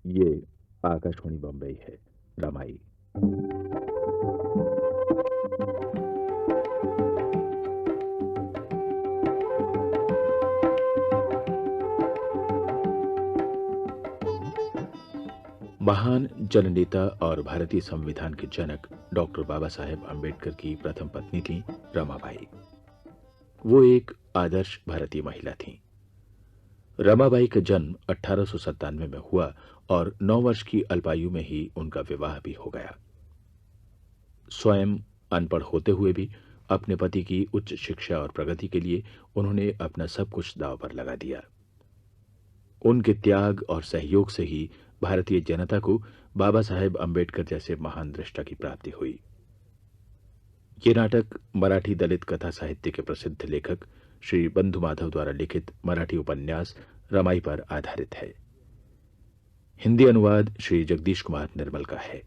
ये आकाशवाणी बम्बई है। रमाई। महान जननेता और भारतीय संविधान के जनक डॉक्टर बाबा साहेब अम्बेडकर की प्रथम पत्नी थी रमाबाई। वो एक आदर्श भारतीय महिला थीं। रमाबाई का जन्म 1897 में हुआ और 9 वर्ष की अल्पायु में ही उनका विवाह भी हो गया। स्वयं अनपढ़ होते हुए भी अपने पति की उच्च शिक्षा और प्रगति के लिए उन्होंने अपना सब कुछ दांव पर लगा दिया। उनके त्याग और सहयोग से ही भारतीय जनता को बाबा साहेब अम्बेडकर जैसे महान दृष्टा की प्राप्ति हुई। ये नाटक मराठी दलित कथा साहित्य के प्रसिद्ध लेखक श्री बंधु माधव द्वारा लिखित मराठी उपन्यास रमाई पर आधारित है। हिंदी अनुवाद श्री जगदीश कुमार निर्मल का है।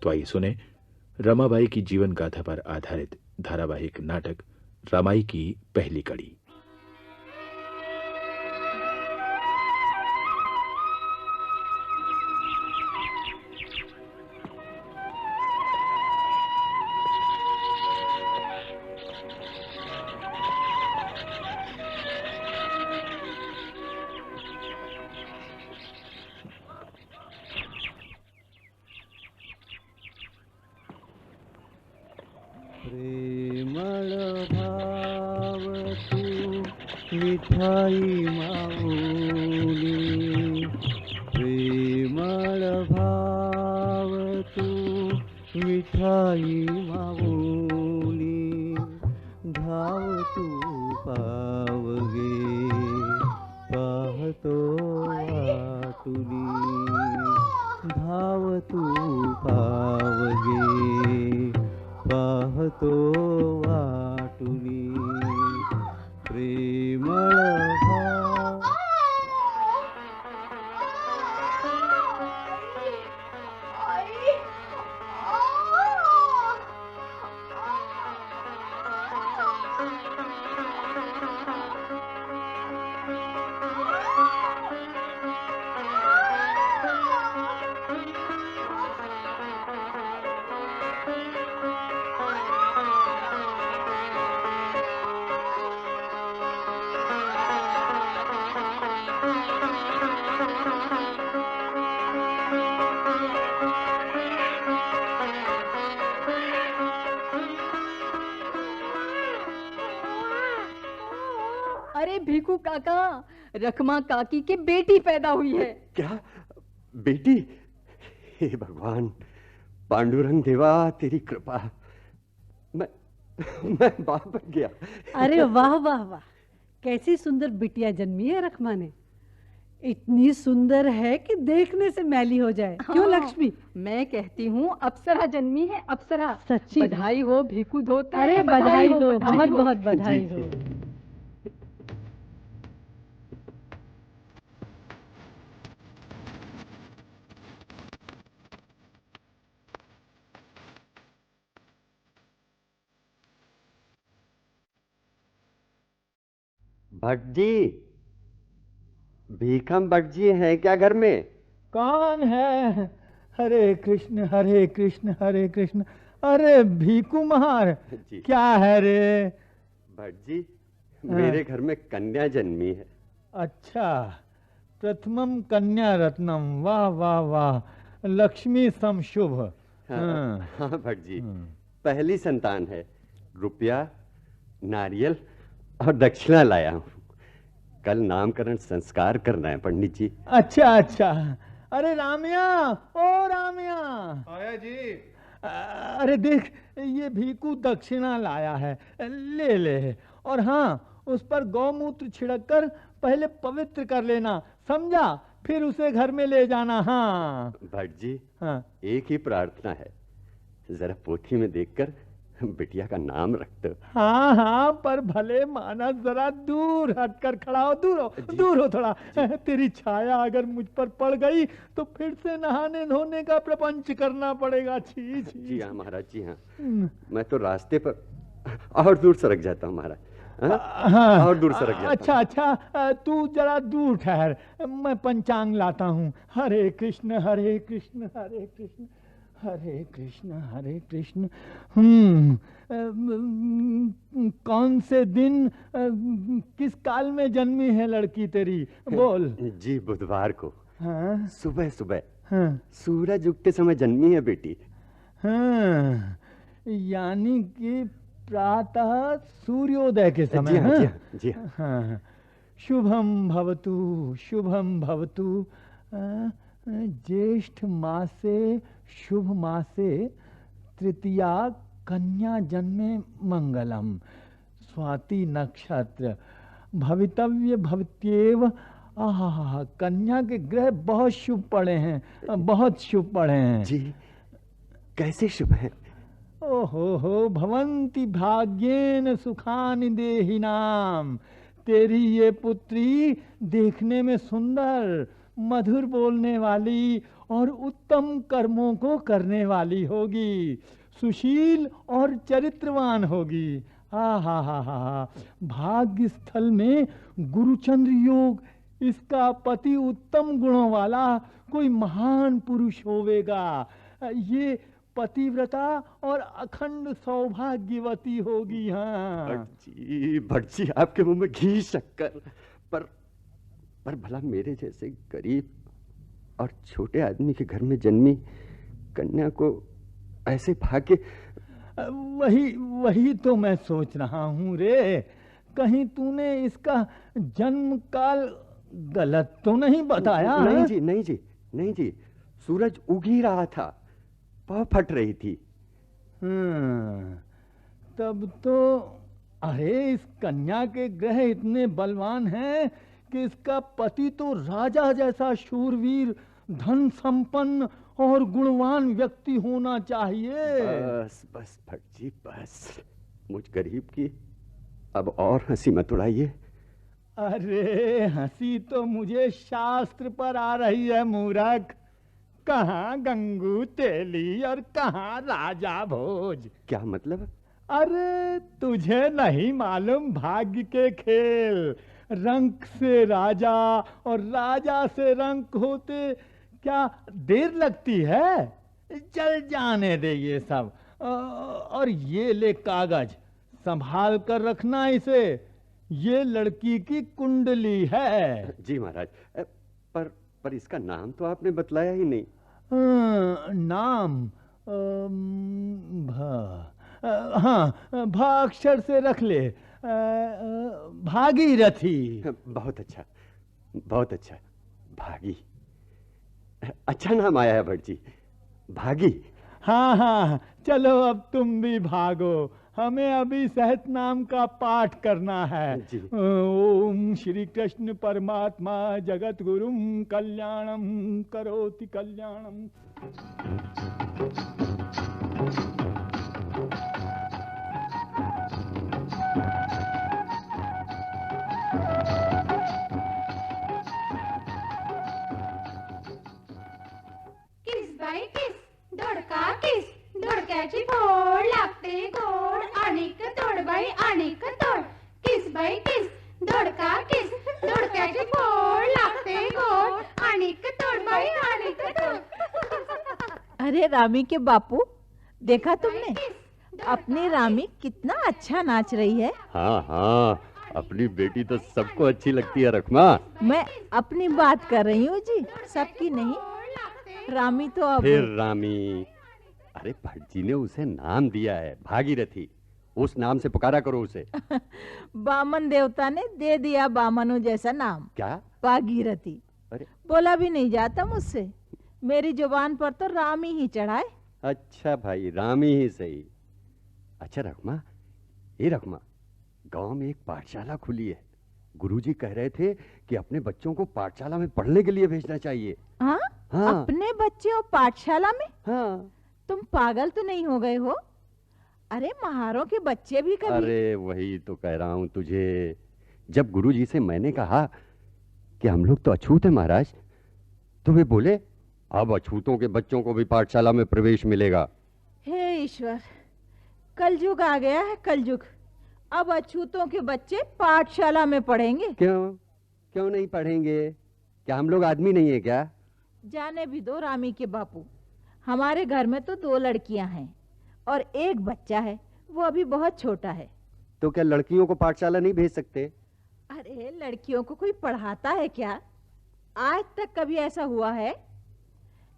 तो आइए सुने रमाबाई की जीवन गाथा पर आधारित धारावाहिक नाटक रमाई की पहली कड़ी। प्रेमळ भाव तू मिठाई माऊली, प्रेमळ भाव तू मिठाई माऊली, धाव तू पावगे पाहतो आतुली, धाव तू पावगे पाहतो वाटुली, प्रेमळ भाव। अरे भीखू काका, रखमा काकी की बेटी पैदा हुई है। क्या बेटी? हे भगवान, पांडुरंग देवा, तेरी कृपा। मैं मैं बाप बन गया। अरे वाह वाह वाह, कैसी सुंदर बिटिया जन्मी है रखमा ने। इतनी सुंदर है कि देखने से मैली हो जाए। क्यों लक्ष्मी? मैं कहती हूँ अप्सरा जन्मी है, अप्सरा। सच्ची? बधाई हो भीखू धोता। अरे बधाई हो, बहुत बहुत बधाई जी, हो। जी। भट्ट जी, भीखम भट्ट जी हैं क्या घर में? कौन है? हरे कृष्ण हरे कृष्ण हरे कृष्ण। अरे भीखू महार, जी। क्या है रे? भट्ट जी, मेरे घर में कन्या जन्मी है। अच्छा, प्रथमम कन्या रत्नम, वाह वाह वाह, लक्ष्मी सम शुभ। हाँ। हाँ भट्ट जी, पहली संतान है। रुपया, नारियल और दक्षिणा लाया हूँ। कल नामकरण संस्कार करना है पंडित जी। अच्छा अच्छा। अरे रामिया, ओ रामिया। आया जी। अरे देख, ये भीखू दक्षिणा लाया है, ले ले। और हाँ, उस पर गौमूत्र छिड़क कर पहले पवित्र कर लेना, समझा? फिर उसे घर में ले जाना। हाँ भट्ट जी, हाँ। एक ही प्रार्थना है, जरा पोथी में देखकर बिटिया का नाम रख दो। हाँ हाँ, पर भले माना जरा दूर हटकर खड़ा हो, दूर हो थोड़ा। तेरी छाया अगर मुझ पर पड़ गई तो फिर से नहाने धोने का प्रपंच करना पड़ेगा। छी छी। जी हाँ महाराज, जी हाँ। मैं तो रास्ते पर और दूर सरक जाता हूँ महाराज। हाँ, और दूर सरक जाता। अच्छा अच्छा, तू जरा दूर ठहर, मैं पंचांग लाता हूँ। हरे कृष्ण हरे कृष्ण हरे कृष्ण हरे कृष्ण हरे कृष्ण। कौन से दिन किस काल में जन्मी है लड़की तेरी, बोल। जी बुधवार को। हाँ सुबह सुबह। हाँ सूरज उगते समय जन्मी है बेटी। हाँ, यानी कि प्रातः सूर्योदय के समय। जी हाँ, हाँ? जी हाँ, जी हाँ। हाँ, शुभम भवतु शुभम भवतु। ज्येष्ठ मासे शुभ मासे तृतीया कन्या जन्मे मंगलम। स्वाति नक्षत्र भवितव्य भवत्येव। आहा, कन्या के ग्रह बहुत शुभ पड़े हैं, बहुत शुभ पड़े हैं। जी कैसे शुभ है? ओहो भवंती भाग्येन सुखानि देहिनाम। तेरी ये पुत्री देखने में सुंदर, मधुर बोलने वाली और उत्तम कर्मों को करने वाली होगी, सुशील और चरित्रवान होगी। हा, भाग्य स्थल में गुरुचंद्र योग, इसका पति उत्तम गुणों वाला कोई महान पुरुष होवेगा। ये पतिव्रता और अखंड सौभाग्यवती होगी। हाँ भट जी आपके मुंह में घी शक्कर। पर भला मेरे जैसे गरीब और छोटे आदमी के घर में जन्मी कन्या को ऐसे भाग्य। वही तो मैं सोच रहा हूँ रे, कहीं तूने इसका जन्म काल गलत तो नहीं बताया? नहीं जी, नहीं जी, नहीं जी, सूरज उग ही रहा था, पौ फट रही थी। तब तो अरे इस कन्या के ग्रह इतने बलवान हैं कि इसका पति तो राजा जैसा शूरवीर, धन संपन्न और गुणवान व्यक्ति होना चाहिए। बस बस भट जी बस, मुझ गरीब की अब और हंसी मत उड़ाइए। अरे हंसी तो मुझे शास्त्र पर आ रही है मूर्ख। कहाँ गंगू तेली और कहाँ राजा भोज। क्या मतलब? अरे तुझे नहीं मालूम भाग्य के खेल। रंक से राजा और राजा से रंक होते क्या देर लगती है? चल जाने दे ये सब। और ये ले कागज, संभाल कर रखना इसे। ये लड़की की कुंडली है। जी महाराज, पर इसका नाम तो आपने बतलाया ही नहीं। नाम हाँ, भा अक्षर से रख ले, भागीरथी। बहुत अच्छा, बहुत अच्छा, भागी। अच्छा नाम आया है भट जी, भागी। हाँ, चलो अब तुम भी भागो, हमें अभी सहत नाम का पाठ करना है। ओम श्री कृष्ण परमात्मा जगत गुरुम कल्याणम करोति कल्याणम। किस बाई किस दोडका किस दोडक्याची फोड लागते गोड अनेक तोड बाई अनेक तोड। किस बाई किस दोडका किस दोडक्याची फोड लागते गोड अनेक तोड बाई अनेक तोड। अरे रामी के बापू, देखा तुमने? अपनी रामी कितना अच्छा नाच रही है। हाँ, अपनी बेटी तो सबको अच्छी लगती है रखमा। मैं अपनी बात कर रही हूँ जी, सबकी नहीं। रामी तो अब फिर रामी। अरे भट जी ने उसे नाम दिया है भागीरथी, उस नाम से पुकारा करो उसे। बामन देवता ने दे दिया बामनों जैसा नाम। क्या? भागीरथी। अरे बोला भी नहीं जाता मुझसे, मेरी जुबान पर तो रामी ही चढ़ाए। अच्छा भाई, रामी ही सही। अच्छा रखमा, ये रखमा, गांव में एक पाठशाला खुली है। गुरुजी कह रहे थे कि अपने बच्चों को पाठशाला में पढ़ने के लिए भेजना चाहिए। हाँ? अपने बच्चे और पाठशाला में? हाँ। तुम पागल तो नहीं हो गए हो? अरे महारों के बच्चे भी कभी। अरे वही तो कह रहा हूँ तुझे, जब गुरुजी से मैंने कहा कि हम लोग तो अछूत हैं महाराज, तो वे बोले अब अछूतों के बच्चों को भी पाठशाला में प्रवेश मिलेगा। हे ईश्वर, कलयुग आ गया है, कलयुग। अब अछूतों के बच्चे पाठशाला में पढ़ेंगे? क्यों नहीं पढ़ेंगे? क्या हम लोग आदमी नहीं है क्या? जाने भी दो रामी के बापू, हमारे घर में तो 2 लड़कियां हैं और 1 बच्चा है, वो अभी बहुत छोटा है। तो क्या लड़कियों को पाठशाला नहीं भेज सकते? अरे लड़कियों को कोई पढ़ाता है क्या? आज तक कभी ऐसा हुआ है?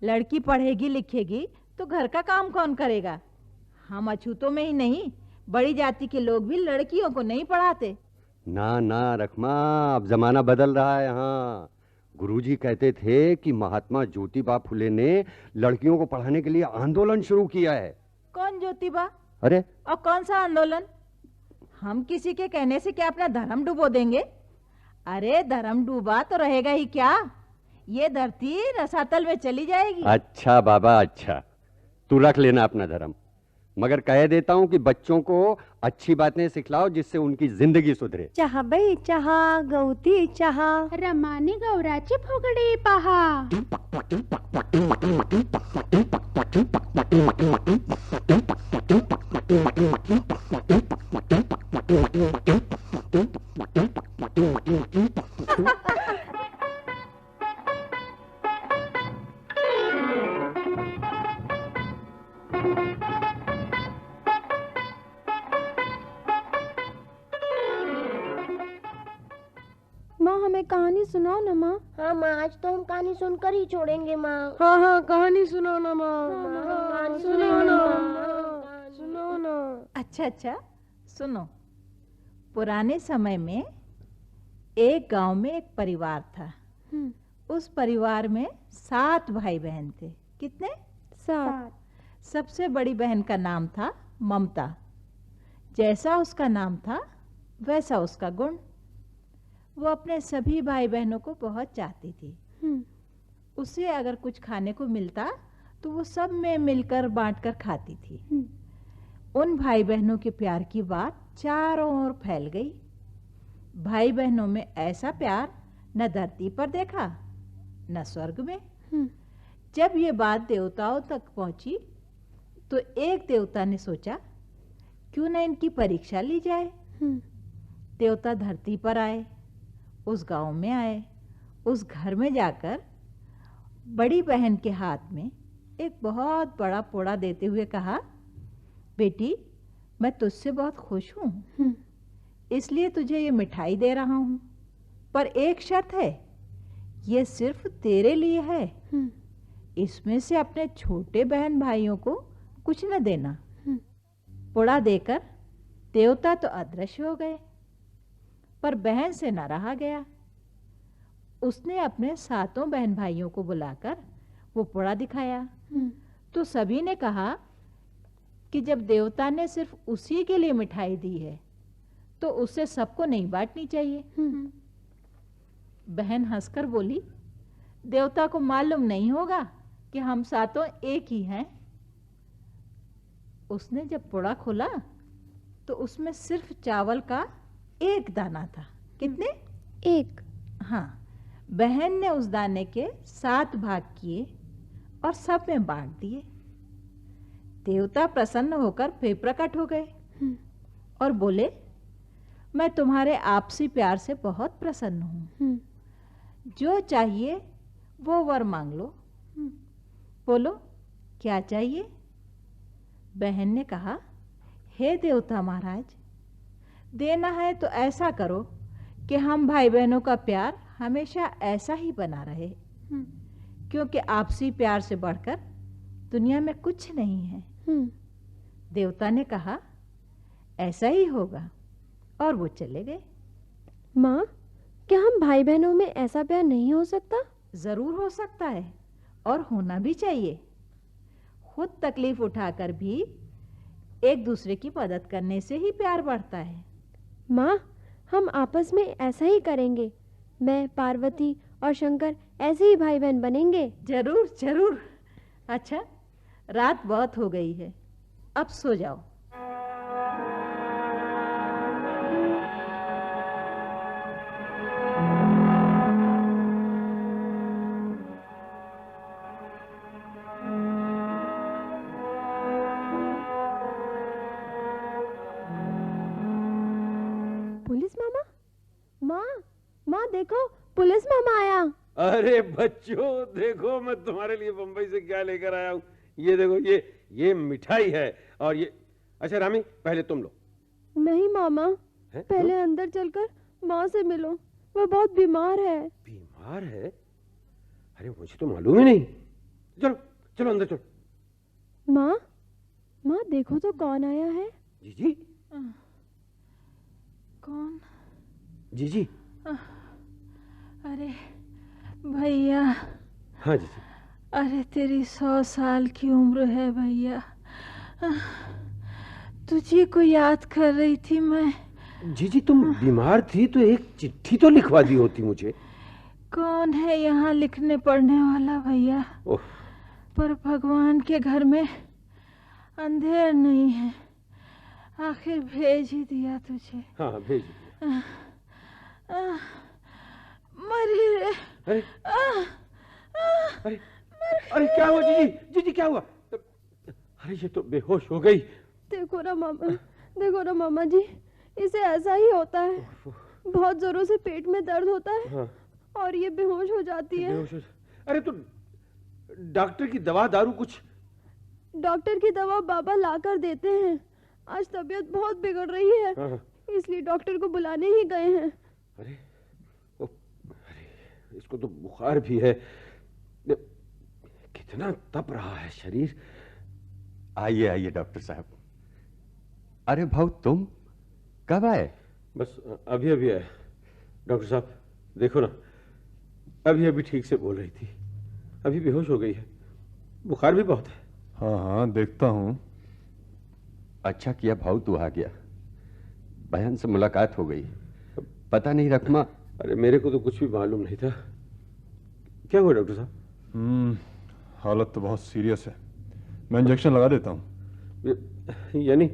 लड़की पढ़ेगी लिखेगी तो घर का काम कौन करेगा? हम अछूतों में ही नहीं, बड़ी जाति के लोग भी लड़कियों को नहीं पढ़ाते। ना ना रखमा, अब जमाना बदल रहा है। हाँ, गुरुजी कहते थे कि महात्मा ज्योतिबा फुले ने लड़कियों को पढ़ाने के लिए आंदोलन शुरू किया है। कौन ज्योतिबा? अरे और कौन सा आंदोलन? हम किसी के कहने से क्या अपना धर्म डुबो देंगे? अरे धर्म डूबा तो रहेगा ही क्या, ये धरती रसातल में चली जाएगी। अच्छा बाबा अच्छा, तू रख लेना अपना धर्म, मगर कह देता हूँ कि बच्चों को अच्छी बातें सिखलाओ जिससे उनकी जिंदगी सुधरे। चहा बाई चहा, गवती चहा, रमानी गौराची फुगडी पहा। माँ हमें कहानी सुनाओ ना माँ। हाँ माँ, आज तो हम कहानी सुनकर ही छोड़ेंगे माँ। हाँ हाँ कहानी सुनाओ ना माँ। कहानी सुनाओ ना सुनाओ ना। अच्छा अच्छा सुनो। पुराने समय में एक गांव में एक परिवार था। उस परिवार में 7 भाई बहन थे। कितने? 7। सबसे बड़ी बहन का नाम था ममता। जैसा उसका नाम था वैसा उसका गुण। वो अपने सभी भाई बहनों को बहुत चाहती थी। उसे अगर कुछ खाने को मिलता तो वो सब में मिलकर बांटकर खाती थी। उन भाई बहनों के प्यार की बात चारों ओर फैल गई। भाई बहनों में ऐसा प्यार न धरती पर देखा न स्वर्ग में। जब ये बात देवताओं तक पहुंची तो एक देवता ने सोचा क्यों न इनकी परीक्षा ली जाए। देवता धरती पर आए, उस गांव में आए, उस घर में जाकर बड़ी बहन के हाथ में एक बहुत बड़ा पोड़ा देते हुए कहा, बेटी मैं तुझसे बहुत खुश हूँ, इसलिए तुझे ये मिठाई दे रहा हूँ, पर एक शर्त है, ये सिर्फ तेरे लिए है। इसमें से अपने छोटे बहन भाइयों को कुछ न देना। पोड़ा देकर देवता तो अदृश्य हो गए, पर बहन से न रहा गया। उसने अपने 7 बहन भाइयों को बुलाकर वो पोड़ा दिखाया। तो सभी ने कहा कि जब देवता ने सिर्फ उसी के लिए मिठाई दी है तो उसे सबको नहीं बांटनी चाहिए। बहन हंसकर बोली, देवता को मालूम नहीं होगा कि हम 7 एक ही हैं। उसने जब पोड़ा खोला तो उसमें सिर्फ चावल का 1 दाना था। कितने? 1। हाँ, बहन ने उस दाने के 7 भाग किए और सब में बांट दिए। देवता प्रसन्न होकर फिर प्रकट हो गए और बोले, मैं तुम्हारे आपसी प्यार से बहुत प्रसन्न हूँ। जो चाहिए वो वर मांग लो। बोलो क्या चाहिए? बहन ने कहा, हे देवता महाराज, देना है तो ऐसा करो कि हम भाई बहनों का प्यार हमेशा ऐसा ही बना रहे, क्योंकि आपसी प्यार से बढ़कर दुनिया में कुछ नहीं है। देवता ने कहा, ऐसा ही होगा, और वो चले गए। माँ, क्या हम भाई बहनों में ऐसा प्यार नहीं हो सकता? जरूर हो सकता है, और होना भी चाहिए। खुद तकलीफ उठाकर भी एक दूसरे की मदद करने से ही प्यार बढ़ता है। माँ, हम आपस में ऐसा ही करेंगे। मैं, पार्वती और शंकर ऐसे ही भाई बहन बनेंगे। जरूर जरूर। अच्छा, रात बहुत हो गई है, अब सो जाओ। देखो पुलिस मामा आया। अरे बच्चों देखो, मैं तुम्हारे लिए बंबई से क्या लेकर आया हूँ। ये देखो, ये मिठाई है। और ये, अच्छा रामी पहले तुम लो। नहीं मामा, पहले अंदर चलकर माँ से मिलो, वो बहुत बीमार है। बीमार है? अरे मुझे तो मालूम ही नहीं। चलो चलो अंदर चलो। माँ, माँ देखो तो कौन आया है। जीजी। कौन? जीजी। अरे भैया। हाँ जीजी। अरे तेरी 100 साल की उम्र है भैया। तुझे को याद कर रही थी मैं। जीजी तुम बीमार थी तो एक चिट्ठी तो लिखवा दी होती मुझे। कौन है यहाँ लिखने पढ़ने वाला भैया? पर भगवान के घर में अंधेर नहीं है, आखिर भेज ही दिया तुझे। हाँ भेज दिया। मरी रे। अरे अरे अरे क्या हुआ जीजी? जीजी क्या हुआ? अरे ये तो बेहोश हो गई। देखो ना मामा, देखो ना मामा जी, इसे ऐसा ही होता है। बहुत जोरों से पेट में दर्द होता है। हाँ। और ये बेहोश हो जाती है। अरे तो डॉक्टर की दवा दारू कुछ? डॉक्टर की दवा बाबा लाकर देते हैं। आज तबीयत बहुत बिगड़ रही है। हाँ। इसलिए डॉक्टर को बुलाने ही गए हैं। अरे इसको तो बुखार भी है। कितना तप रहा है शरीर। आइए आइए डॉक्टर साहब। अरे भाऊ तुम कब आए? बस अभी अभी आए। डॉक्टर साहब देखो ना, अभी अभी ठीक से बोल रही थी, अभी बेहोश हो गई है। बुखार भी बहुत है। हाँ हाँ देखता हूँ। अच्छा किया भाऊ तू आ गया, बहन से मुलाकात हो गई। पता नहीं रकमा। अरे मेरे को तो कुछ भी मालूम नहीं था। क्या हुआ डॉक्टर साहब? हालत तो बहुत सीरियस है, मैं इंजेक्शन लगा देता हूँ। यानी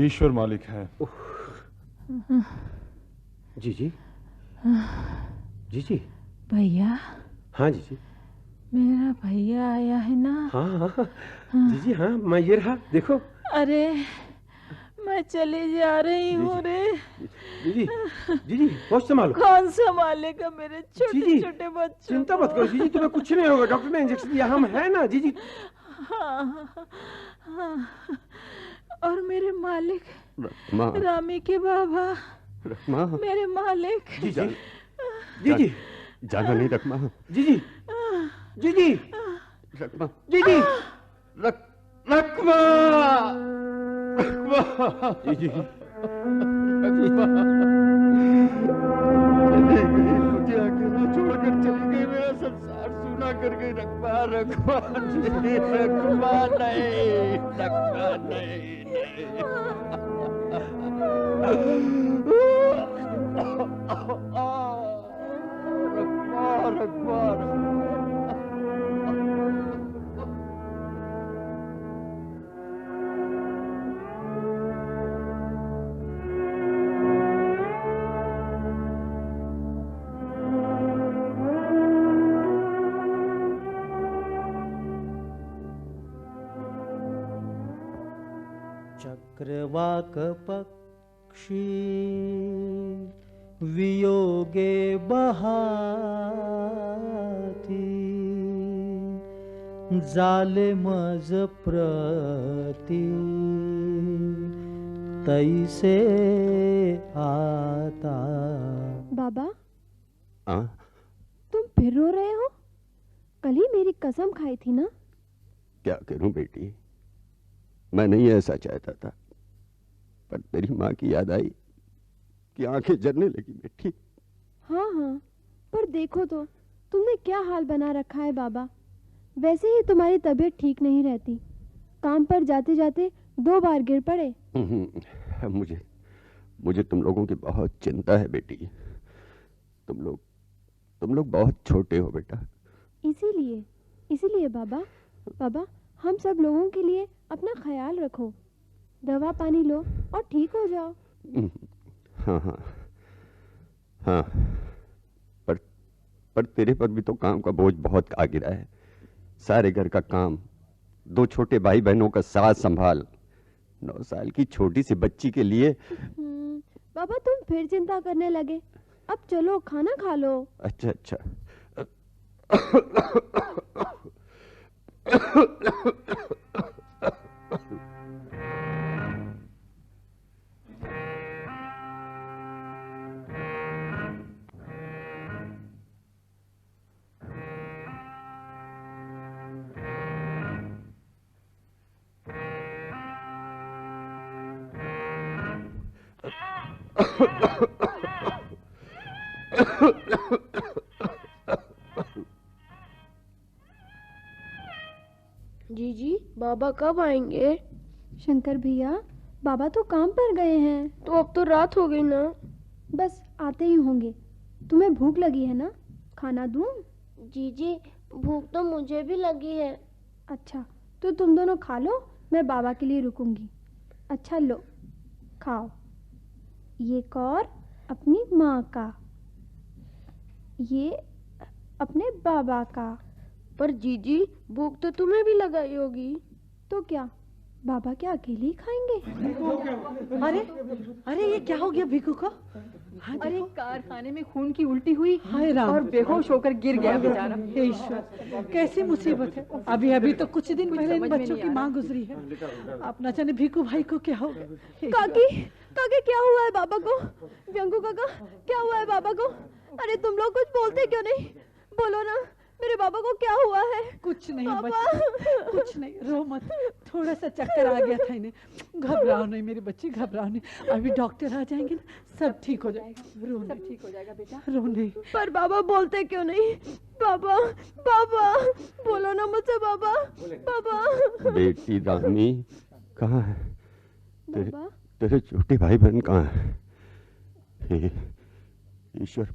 ईश्वर मालिक है। जी जी जी जी भैया। हाँ जी जी। मेरा भैया आया है ना? हाँ हाँ जी जी हाँ, मैं ये रहा देखो। अरे मैं चली जा रही हूँ रे। जी जी होश संभालो। कौन संभालेगा मेरे छोटे छोटे बच्चों? चिंता मत करो जी, तुम्हें कुछ नहीं होगा। डॉक्टर ने इंजेक्शन दिया, हम है ना जी जी। हाँ, हाँ। और मेरे मालिक रामी के बाबा, मेरे मालिक। जी जी जी जी जाना नहीं रकमा। जी जी जी जी रकमा जी जी रकमा जी जी मुझे अकेला छोड़कर चली गई, मेरा संसार सूना कर गई। रकमा रकमा रकमा नहीं, रकमा नहीं। चक्रवाक पक्षी वियोगे बहाती, जाले मज प्रती तैसे आता। बाबा हाँ? तुम फिर रो रहे हो? कल ही मेरी कसम खाई थी ना। क्या करूं बेटी, मैं नहीं ऐसा चाहता था, पर तेरी माँ की याद आई कि आंखें जलने लगी बेटी। हाँ हाँ, पर देखो तो तुमने क्या हाल बना रखा है बाबा। वैसे ही तुम्हारी तबीयत ठीक नहीं रहती, काम पर जाते जाते 2 बार गिर पड़े। मुझे तुम लोगों की बहुत चिंता है बेटी। तुम लोग बहुत छोटे हो बेटा। इसीलिए बाबा हम सब लोगों के लिए अपना ख्याल रखो, दवा पानी लो और ठीक हो जाओ। हाँ हाँ हाँ, पर तेरे पर भी तो काम का बोझ बहुत आ गिरा है। सारे घर का काम, 2 छोटे भाई बहनों का साथ संभाल, 9 साल की छोटी सी बच्ची के लिए। बाबा तुम फिर चिंता करने लगे। अब चलो खाना खा लो। अच्छा अच्छा। जीजी बाबा कब आएंगे? शंकर भैया बाबा तो काम पर गए हैं। तो अब तो रात हो गई ना। बस आते ही होंगे। तुम्हें भूख लगी है ना, खाना दूं? जीजी भूख तो मुझे भी लगी है। अच्छा तो तुम दोनों खा लो, मैं बाबा के लिए रुकूंगी। अच्छा लो खाओ। ये कौर अपनी माँ का, ये अपने बाबा का। पर जीजी भूख तो तुम्हें भी लगाई होगी। तो क्या बाबा क्या अकेले ही खाएंगे? अरे अरे ये क्या हो गया भीखू को? अरे कारखाने में खून की उल्टी हुई हाय राम। और बेहोश होकर गिर गया बेचारा। हे ईश्वर कैसी मुसीबत है। अभी अभी तो कुछ दिन पहले इन बच्चों की माँ गुजरी है। अपना जाने भीखू भाई को क्या हो गया। काकी काकी क्या हुआ है बाबा को? व्यंगू काका क्या हुआ है बाबा को? अरे तुम लोग कुछ बोलते क्यों नहीं? बोलो ना मेरे बाबा को क्या हुआ है? कुछ नहीं बच्चे, कुछ नहीं, रो मत। थोड़ा सा चक्कर आ गया था इन्हें। घबराओ नहीं मेरी बच्ची, घबराओ नहीं। अभी डॉक्टर आ जाएंगे ना, सब ठीक हो जाएगा। रो नहीं, सब ठीक हो जाएगा बेटा। रो नहीं। पर बाबा बोलते क्यों नहीं? बाबा बाबा बोलो ना मुझसे बाबा। बाबा बेटी रामी कहाँ है? बाबा तेरे छोटे भाई बहन कहाँ है? हे ईश्वर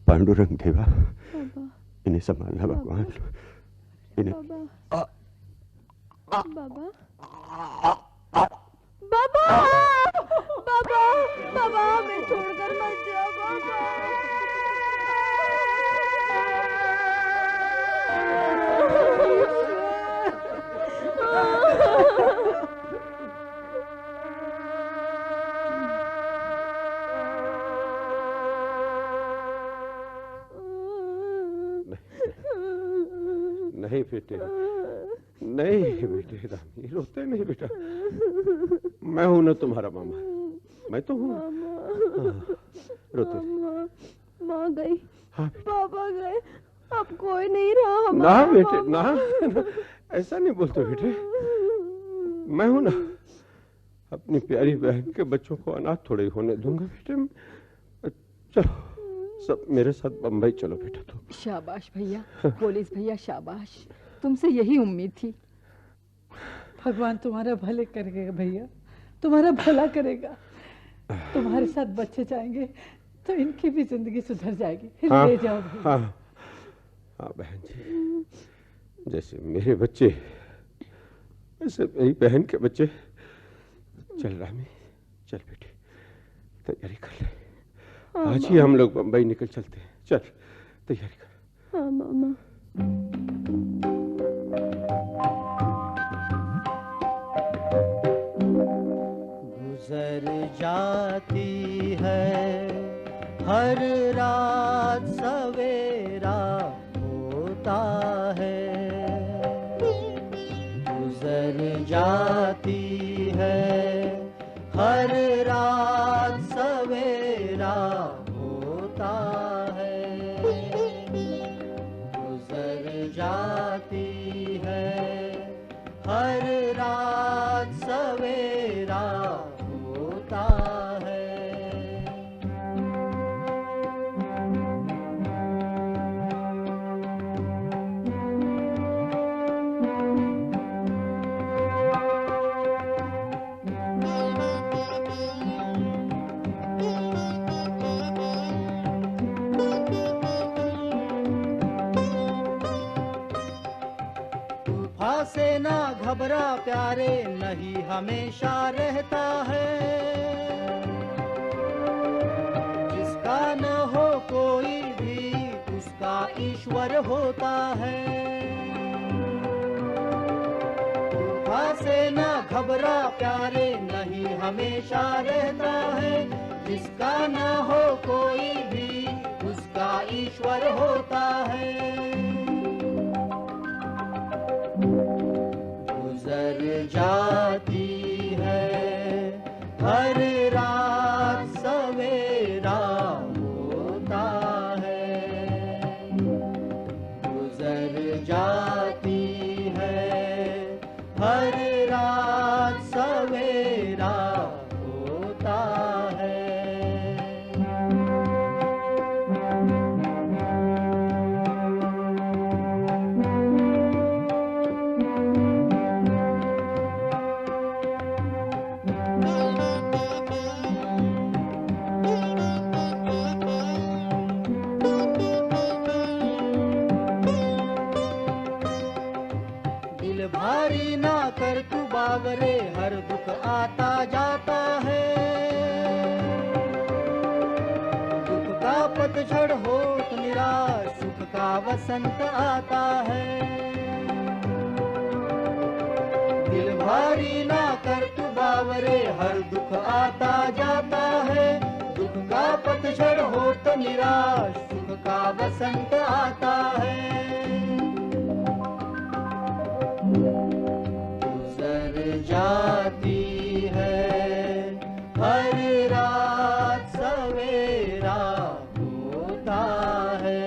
पांडुरंग देवा, बाबा इन्हें संभालना भगवान। इन्हें बाबा बाबा बाबा बाबा बाबा हमें छोड़कर मत जाओ बाबा। नहीं बेटे, नहीं बेटे रामी, रोते नहीं बेटा। मैं हूं ना तुम्हारा मामा, मैं तो हूँ। रोते माँ गई, हाँ पापा गए, अब कोई नहीं रहा ना हमारा बेटे मामा। ना, ऐसा नहीं बोलते बेटे। मैं हूं ना, अपनी प्यारी बहन के बच्चों को अनाथ थोड़े होने दूंगा बेटे। चलो सब मेरे साथ बम्बई चलो बेटा। तो शाबाश भैया, पुलिस भैया शाबाश, तुमसे यही उम्मीद थी। भगवान तुम्हारा भले करेगा भैया, तुम्हारा भला करेगा। तुम्हारे साथ बच्चे जाएंगे तो इनकी भी जिंदगी सुधर जाएगी। फिर हाँ, ले जाओ भैया। हाँ, हाँ बहन जी, जैसे मेरे बच्चे वैसे मेरी बहन के बच्चे। चल रामी चल बेटी, तैयारी कर ले। आज ही हम लोग बम्बई निकल चलते हैं। चल तैयारी कर। हाँ मामा। गुजर जाती है हर रात, सवेरा होता है। गुजर जाती है हर रात, सवेरा होता है। गुजर जाती है हर रात, सवेरा होता है। तूफान से ना घबरा प्यारे, नहीं हमेशा रहता है। जिसका न हो कोई भी, उसका ईश्वर होता है। तूफान से ना घबरा प्यारे, नहीं हमेशा रहता है। जिसका न हो कोई भी, ईश्वर होता है। गुजर जाती है हर रात सवेरा होता है। गुजर जाती है हर रात सवेरा होता है। दिल भारी ना कर तू बावरे, हर दुख आता जाता है। दुख का पतझड़ हो तो निराश, सुख का वसंत आता है। दिल भारी ना कर तू बावरे, हर दुख आता जाता है। दुख का पतझड़ हो तो निराश, सुख का वसंत आता है। गुजर जाती है हर रात सवेरा होता है।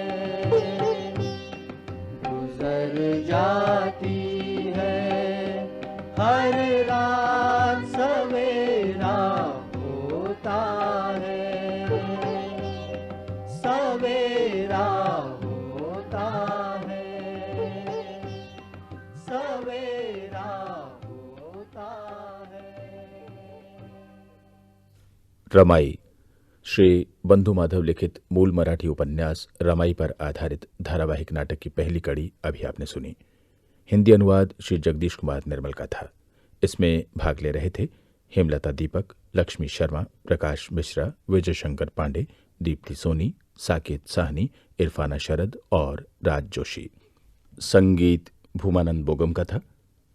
गुजर जाती है हर रात सवेरा होता है। सवेरा होता है। सवेरा होता है। रमाई श्री बंधु माधव लिखित मूल मराठी उपन्यास रमाई पर आधारित धारावाहिक नाटक की पहली कड़ी अभी आपने सुनी। हिंदी अनुवाद श्री जगदीश कुमार निर्मल का था। इसमें भाग ले रहे थे हेमलता दीपक, लक्ष्मी शर्मा, प्रकाश मिश्रा, विजय शंकर पांडे, दीप्ति सोनी, साकेत साहनी, इरफाना शरद और राज जोशी। संगीत भूमानंद बोगम का था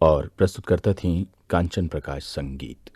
और प्रस्तुतकर्ता थीं कांचन प्रकाश संगीत।